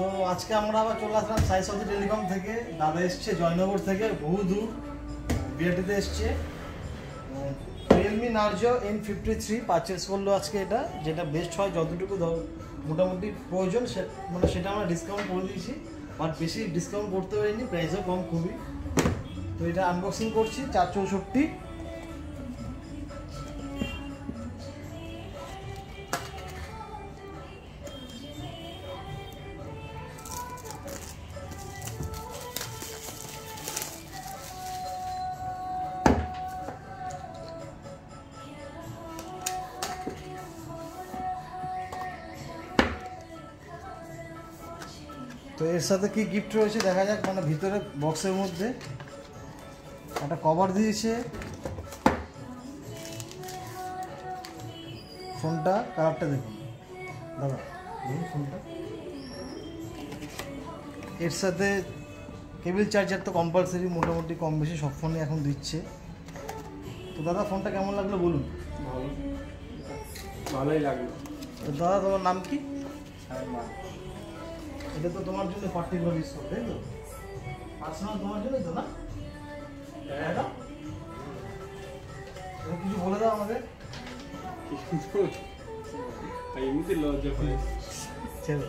তো আজকে আমরা আবার চলে আসলাম সাই সাউথ টেলিকম থেকে। দাদা এসছে জয়নগর থেকে, বহু দূর বিআরটিতে এসছে। রিয়েলমি নার্জো N53 পারচেস করলো আজকে এটা, যেটা বেস্ট হয় যতটুকু মোটামুটি প্রয়োজন মানে সেটা আমরা ডিসকাউন্ট করে দিয়েছি, বাট বেশি ডিসকাউন্ট করতে পারিনি, প্রাইসও কম খুবই। তো এটা আনবক্সিং করছি 464। তো এর সাথে কি গিফট রয়েছে দেখা যাক। মানে ভিতরে বক্সের মধ্যে একটা কভার দিয়েছে, ফোনটা কালারটা দেখুন দাদা, দেখুন ফোনটা। এর সাথে কেবল চার্জার তো কম্পালসারি, মোটামুটি কম বেশি সব ফোনে এখন দিচ্ছে। তো দাদা ফোনটা কেমন লাগলো বলুন? ভালোই লাগলো। তো দাদা তোমার নাম কি? এটা তো তোমার জন্য পার্টিকুলার ইউজ করবে, তাই তো? পার্সোনাল তোমার জন্যই তো, না? হ্যাঁ, কিছু বলে দাও আমাদের। এমনিতে লজ্জা পাই। চলো।